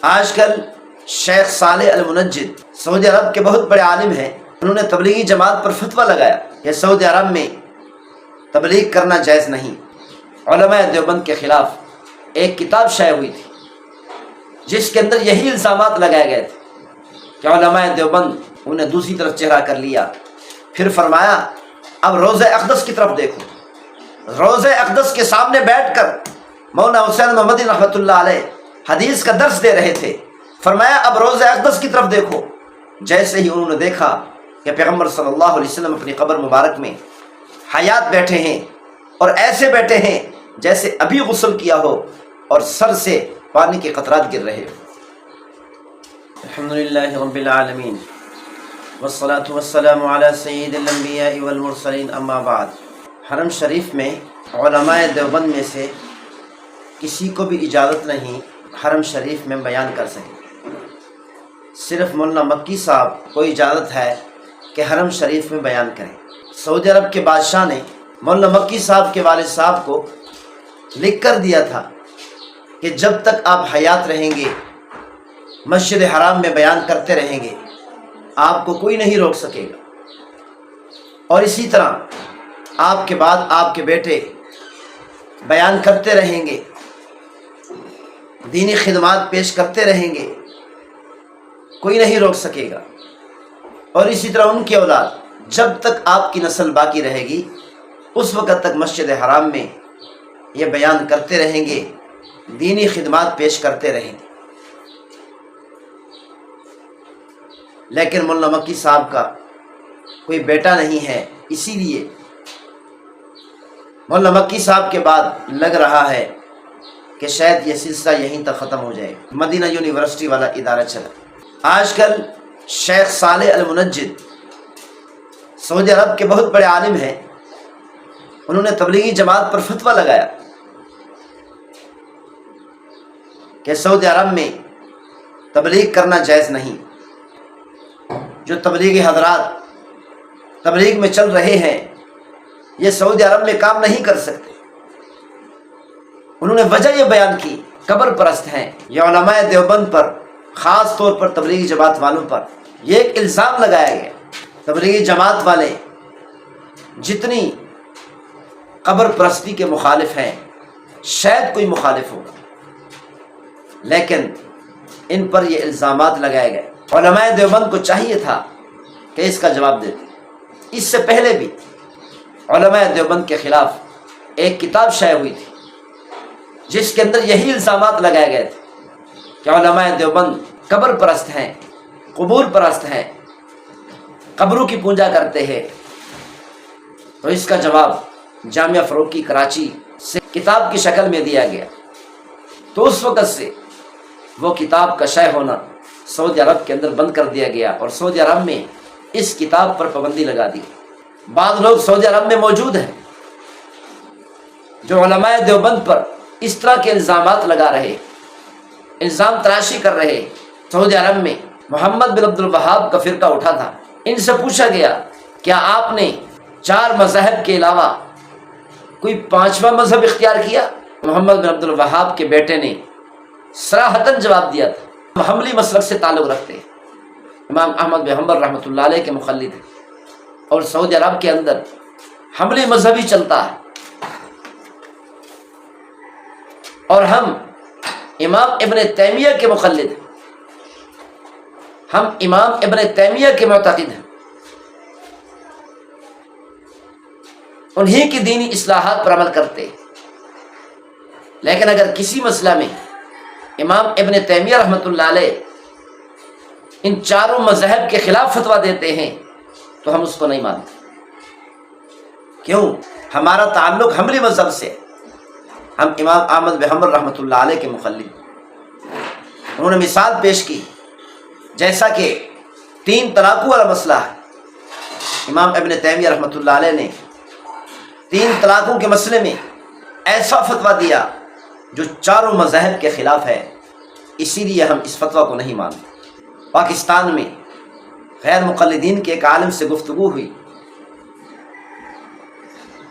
آج کل شیخ صالح المنجد سعودی عرب کے بہت بڑے عالم ہیں، انہوں نے تبلیغی جماعت پر فتویٰ لگایا کہ سعودی عرب میں تبلیغ کرنا جائز نہیں۔ علماء دیوبند کے خلاف ایک کتاب شائع ہوئی تھی جس کے اندر یہی الزامات لگائے گئے تھے کہ علماء دیوبند انہیں دوسری طرف چہرہ کر لیا۔ پھر فرمایا اب روضہ اقدس کی طرف دیکھو۔ روضہ اقدس کے سامنے بیٹھ کر مولانا حسین محمدی رحمۃ اللہ علیہ حدیث کا درس دے رہے تھے۔ فرمایا اب روضہ اقدس کی طرف دیکھو۔ جیسے ہی انہوں نے دیکھا کہ پیغمبر صلی اللہ علیہ وسلم اپنی قبر مبارک میں حیات بیٹھے ہیں اور ایسے بیٹھے ہیں جیسے ابھی غسل کیا ہو اور سر سے پانی کے قطرات گر رہے ہو۔ الحمدللہ رب العالمین والصلاة والسلام علی سید الانبیاء والمرسلین، اما بعد۔ حرم شریف میں علماء دیوبند میں سے کسی کو بھی اجازت نہیں حرم شریف میں بیان کر سکے۔ صرف مولانا مکی صاحب کو اجازت ہے کہ حرم شریف میں بیان کریں۔ سعودی عرب کے بادشاہ نے مولانا مکی صاحب کے والد صاحب کو لکھ کر دیا تھا کہ جب تک آپ حیات رہیں گے مسجد حرام میں بیان کرتے رہیں گے، آپ کو کوئی نہیں روک سکے گا۔ اور اسی طرح آپ کے بعد آپ کے بیٹے بیان کرتے رہیں گے، دینی خدمات پیش کرتے رہیں گے، کوئی نہیں روک سکے گا۔ اور اسی طرح ان کی اولاد جب تک آپ کی نسل باقی رہے گی اس وقت تک مسجد حرام میں یہ بیان کرتے رہیں گے، دینی خدمات پیش کرتے رہیں گے۔ لیکن مولانا مکی صاحب کا کوئی بیٹا نہیں ہے، اسی لیے مولانا مکی صاحب کے بعد لگ رہا ہے کہ شاید یہ سلسلہ یہیں تک ختم ہو جائے۔ مدینہ یونیورسٹی والا ادارہ چلا۔ آج کل شیخ صالح المنجد سعودی عرب کے بہت بڑے عالم ہیں، انہوں نے تبلیغی جماعت پر فتویٰ لگایا کہ سعودی عرب میں تبلیغ کرنا جائز نہیں۔ جو تبلیغی حضرات تبلیغ میں چل رہے ہیں یہ سعودی عرب میں کام نہیں کر سکتے۔ انہوں نے وجہ یہ بیان کی قبر پرست ہیں۔ یہ علماء دیوبند پر، خاص طور پر تبلیغی جماعت والوں پر یہ ایک الزام لگایا گیا، تبلیغی جماعت والے جتنی قبر پرستی کے مخالف ہیں، شاید کوئی مخالف ہوگا، لیکن ان پر یہ الزامات لگائے گئے۔ علماء دیوبند کو چاہیے تھا کہ اس کا جواب دیتے۔ اس سے پہلے بھی علماء دیوبند کے خلاف ایک کتاب شائع ہوئی تھی جس کے اندر یہی الزامات لگائے گئے تھے کہ علماء دیوبند قبر پرست ہیں، قبور پرست ہیں، قبروں کی پوجا کرتے ہیں۔ تو اس کا جواب جامعہ فروکی کراچی سے کتاب کی شکل میں دیا گیا۔ تو اس وقت سے وہ کتاب کا شائع ہونا سعودی عرب کے اندر بند کر دیا گیا اور سعودی عرب میں اس کتاب پر پابندی لگا دی۔ بعض لوگ سعودی عرب میں موجود ہیں جو علماء دیوبند پر اس طرح کے الزامات لگا رہے، الزام تراشی کر رہے۔ سعودی عرب میں محمد بن عبد الوہاب کا فرقہ اٹھا تھا، ان سے پوچھا گیا کیا آپ نے 4 مذاہب کے علاوہ کوئی 5واں مذہب اختیار کیا؟ محمد بن عبد الوہاب کے بیٹے نے صراحتاً جواب دیا تھا۔ حنبلی مسلک سے تعلق رکھتے ہیں، امام احمد بن حنبل رحمۃ اللہ علیہ کے مقلد ہیں، اور سعودی عرب کے اندر حنبلی مذہب ہی چلتا ہے۔ اور ہم امام ابن تیمیہ کے مقلد ہیں، ہم امام ابن تیمیہ کے معتقد ہیں، انہی کی دینی اصلاحات پر عمل کرتے ہیں۔ لیکن اگر کسی مسئلہ میں امام ابن تیمیہ رحمۃ اللہ علیہ ان 4 مذاہب کے خلاف فتویٰ دیتے ہیں تو ہم اس کو نہیں مانتے۔ کیوں؟ ہمارا تعلق حنبلی مذہب سے، ہم امام احمد بن حنبل رحمۃ اللہ علیہ کے مقلد۔ انہوں نے مثال پیش کی، جیسا کہ 3 طلاقوں والا مسئلہ ہے، امام ابن تیمیہ رحمۃ اللہ علیہ نے 3 طلاقوں کے مسئلے میں ایسا فتویٰ دیا جو 4 مذاہب کے خلاف ہے، اسی لیے ہم اس فتویٰ کو نہیں مانتے۔ پاکستان میں غیر مقلدین کے ایک عالم سے گفتگو ہوئی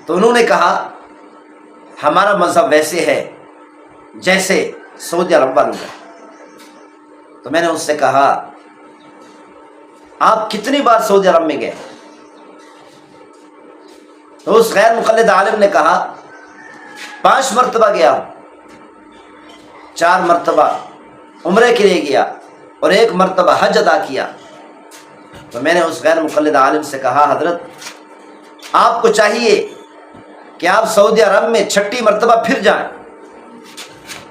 تو انہوں نے کہا ہمارا مذہب ویسے ہے جیسے سعودی عرب والوں کا، تو میں نے اس سے کہا آپ کتنی بار سعودی عرب میں گئے؟ تو اس غیر مقلد عالم نے کہا 5 مرتبہ گیا ہوں، 4 مرتبہ عمرے کے لیے گیا اور 1 مرتبہ حج ادا کیا۔ تو میں نے اس غیر مقلد عالم سے کہا حضرت آپ کو چاہیے کہ آپ سعودی عرب میں 6 مرتبہ پھر جائیں۔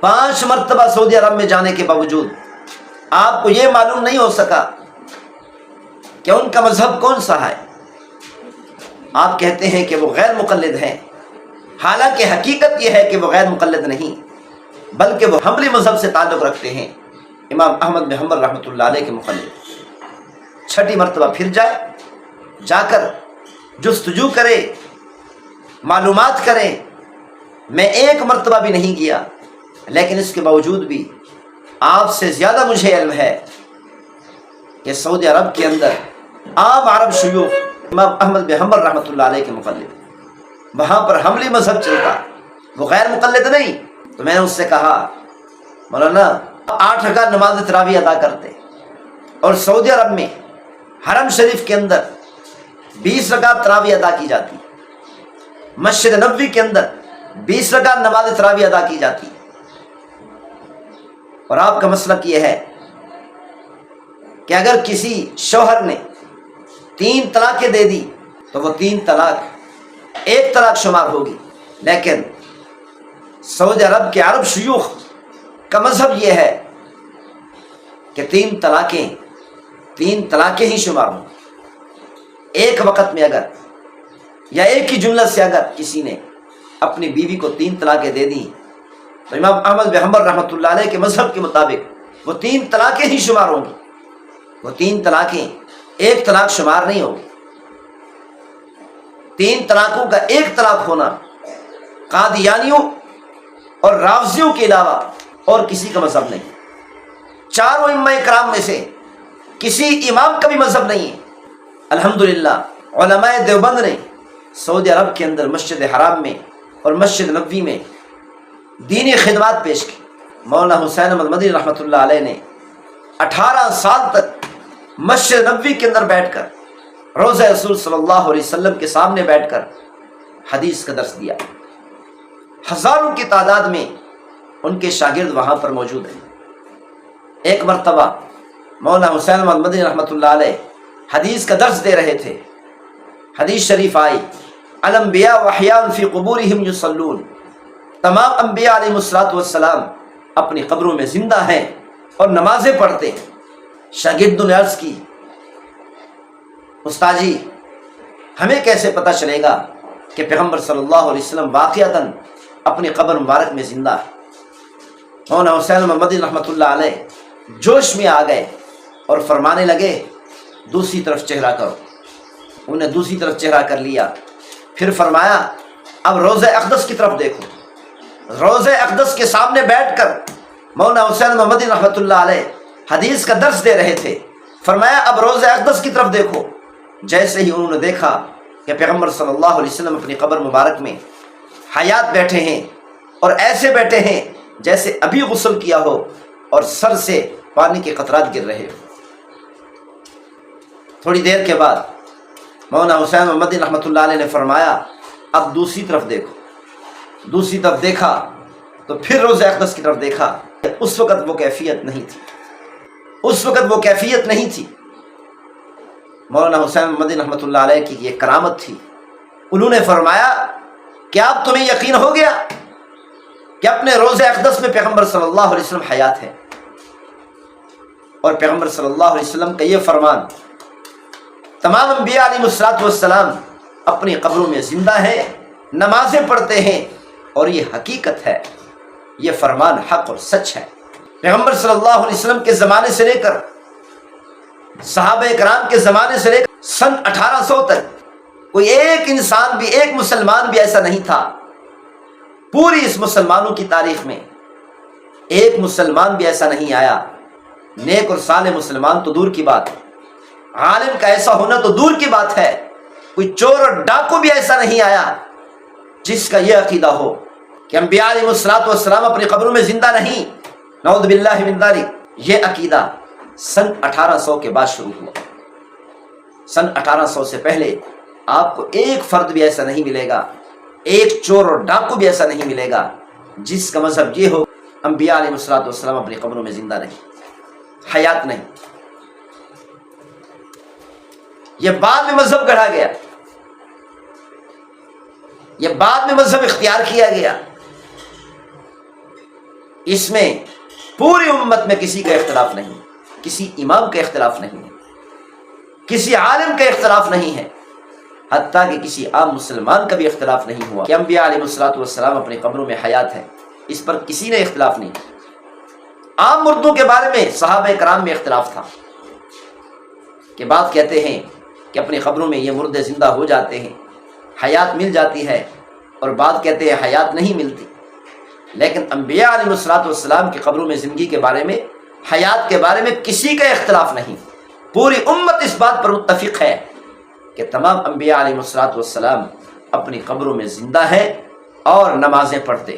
5 مرتبہ سعودی عرب میں جانے کے باوجود آپ کو یہ معلوم نہیں ہو سکا کہ ان کا مذہب کون سا ہے۔ آپ کہتے ہیں کہ وہ غیر مقلد ہیں، حالانکہ حقیقت یہ ہے کہ وہ غیر مقلد نہیں بلکہ وہ حنبلی مذہب سے تعلق رکھتے ہیں، امام احمد بن حنبل رحمۃ اللہ علیہ کے مقلد۔ 6 مرتبہ پھر جائے، جا کر جستجو کرے، معلومات کریں۔ میں 1 مرتبہ بھی نہیں گیا، لیکن اس کے باوجود بھی آپ سے زیادہ مجھے علم ہے کہ سعودی عرب کے اندر عام عرب شیوخ امام احمد بن حنبل رحمۃ اللہ علیہ کے مقلد، وہاں پر حنبلی مذہب چلتا، وہ غیر مقلد نہیں۔ تو میں نے اس سے کہا مولانا 8 رکعت نماز تراویح ادا کرتے، اور سعودی عرب میں حرم شریف کے اندر 20 رکعت تراویح ادا کی جاتی، مسجد نبوی کے اندر 20 رکعت نماز تراویح ادا کی جاتی، اور آپ کا مسلک یہ ہے کہ اگر کسی شوہر نے 3 طلاقیں دے دی تو وہ 3 طلاق 1 طلاق شمار ہوگی، لیکن سعودی عرب کے عرب شیوخ کا مذہب یہ ہے کہ 3 طلاقیں ہی شمار ہوں۔ ایک وقت میں اگر یا ایک ہی جملہ سے اگر کسی نے اپنی بیوی کو 3 طلاقیں دے دیں تو امام احمد بن حنبل رحمۃ اللہ علیہ کے مذہب کے مطابق وہ 3 طلاقیں ہی شمار ہوں گی، وہ 3 طلاقیں 1 طلاق شمار نہیں ہوگی۔ 3 طلاقوں کا 1 طلاق ہونا قادیانیوں اور رافضیوں کے علاوہ اور کسی کا مذہب نہیں، 4 ائمہ کرام میں سے کسی امام کا بھی مذہب نہیں ہے۔ الحمدللہ علماء دیوبند نے سعودی عرب کے اندر مسجد حرام میں اور مسجد نبوی میں دینی خدمات پیش کی۔ مولانا حسین احمد مدنی رحمۃ اللہ علیہ نے 18 سال تک مسجد نبوی کے اندر بیٹھ کر روضہ رسول صلی اللہ علیہ وسلم کے سامنے بیٹھ کر حدیث کا درس دیا۔ ہزاروں کی تعداد میں ان کے شاگرد وہاں پر موجود ہیں۔ ایک مرتبہ مولانا حسین احمد مدنی رحمۃ اللہ علیہ حدیث کا درس دے رہے تھے، حدیث شریف آئی الانبیاء واحیاء فی قبورہم یصلون، تمام انبیاء علیہ الصلوۃ والسلام اپنی قبروں میں زندہ ہیں اور نمازیں پڑھتے ہیں۔ شاگردوں نے عرض کی استاد جی ہمیں کیسے پتہ چلے گا کہ پیغمبر صلی اللہ علیہ وسلم واقعتاً اپنی قبر مبارک میں زندہ ہے؟ مولانا حسین محمد رحمۃ اللہ علیہ جوش میں آ گئے اور فرمانے لگے دوسری طرف چہرہ کرو۔ انہیں دوسری طرف چہرہ کر لیا، پھر فرمایا اب روضہ اقدس کی طرف دیکھو۔ روضہ اقدس کے سامنے بیٹھ کر مولانا حسین محمد رحمۃ اللہ علیہ حدیث کا درس دے رہے تھے، فرمایا اب روضہ اقدس کی طرف دیکھو۔ جیسے ہی انہوں نے دیکھا کہ پیغمبر صلی اللہ علیہ وسلم اپنی قبر مبارک میں حیات بیٹھے ہیں، اور ایسے بیٹھے ہیں جیسے ابھی غسل کیا ہو اور سر سے پانی کے قطرات گر رہے ہو۔ تھوڑی دیر کے بعد مولانا حسین محمد رحمۃ اللہ علیہ نے فرمایا اب دوسری طرف دیکھو۔ دوسری طرف دیکھا تو پھر روضہ اقدس کی طرف دیکھا۔ اس وقت وہ کیفیت نہیں تھی، اس وقت وہ کیفیت نہیں تھی۔ مولانا حسین محمد رحمۃ اللہ علیہ کی یہ کرامت تھی۔ انہوں نے فرمایا کیا اب تمہیں یقین ہو گیا کہ اپنے روضہ اقدس میں پیغمبر صلی اللہ علیہ وسلم حیات ہے؟ اور پیغمبر صلی اللہ علیہ وسلم کا یہ فرمان تمام انبیاء علیہ الصلوۃ والسلام اپنی قبروں میں زندہ ہیں، نمازیں پڑھتے ہیں، اور یہ حقیقت ہے، یہ فرمان حق اور سچ ہے۔ پیغمبر صلی اللہ علیہ وسلم کے زمانے سے لے کر صحابہ کرام کے زمانے سے لے کر سن 1800 تک کوئی ایک انسان بھی، ایک مسلمان بھی ایسا نہیں تھا، پوری اس مسلمانوں کی تاریخ میں ایک مسلمان بھی ایسا نہیں آیا، نیک اور صالح مسلمان تو دور کی بات ہے، عالم کا ایسا ہونا تو دور کی بات ہے، کوئی چور اور ڈاکو بھی ایسا نہیں آیا جس کا یہ عقیدہ ہو کہ انبیاء علیہ الصلوۃ والسلام اپنی قبروں میں زندہ نہیں، نعوذ باللہ من ذلک۔ یہ عقیدہ سن 1800 کے بعد شروع ہوا۔ سن 1800 سے پہلے آپ کو ایک فرد بھی ایسا نہیں ملے گا، ایک چور اور ڈاکو بھی ایسا نہیں ملے گا جس کا مذہب یہ ہو انبیاء علیہ الصلوۃ والسلام اپنی قبروں میں زندہ نہیں، حیات نہیں۔ یہ بعد میں مذہب گڑھا گیا، یہ بعد میں مذہب اختیار کیا گیا۔ اس میں پوری امت میں کسی کا اختلاف نہیں، کسی امام کا اختلاف نہیں، کسی عالم کا اختلاف نہیں ہے، حتیٰ کہ کسی عام مسلمان کا بھی اختلاف نہیں ہوا کہ انبیاء علیہ الصلوۃ والسلام اپنی قبروں میں حیات ہے۔ اس پر کسی نے اختلاف نہیں۔ عام مردوں کے بارے میں صحابہ کرام میں اختلاف تھا کہ بعض کہتے ہیں کہ اپنی قبروں میں یہ مردے زندہ ہو جاتے ہیں، حیات مل جاتی ہے، اور بعض کہتے ہیں حیات نہیں ملتی۔ لیکن انبیاء علیہ الصلوۃ والسلام کی قبروں میں زندگی کے بارے میں، حیات کے بارے میں کسی کا اختلاف نہیں۔ پوری امت اس بات پر متفق ہے کہ تمام انبیاء علیہ الصلوۃ والسلام اپنی قبروں میں زندہ ہیں اور نمازیں پڑھتے۔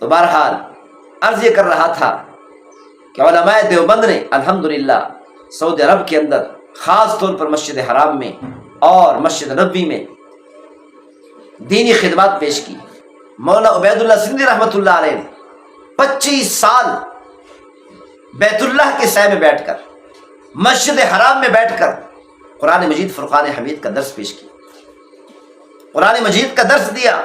تو بہرحال عرض یہ کر رہا تھا کہ علماء دیوبند نے الحمدللہ سعودی عرب کے اندر خاص طور پر مسجد حرام میں اور مسجد نبوی میں دینی خدمات پیش کی۔ مولانا عبید اللہ سندھی رحمۃ اللہ علیہ 25 سال بیت اللہ کے سائے میں بیٹھ کر، مسجد حرام میں بیٹھ کر قرآن مجید فرقان حمید کا درس پیش کیا، قرآن مجید کا درس دیا۔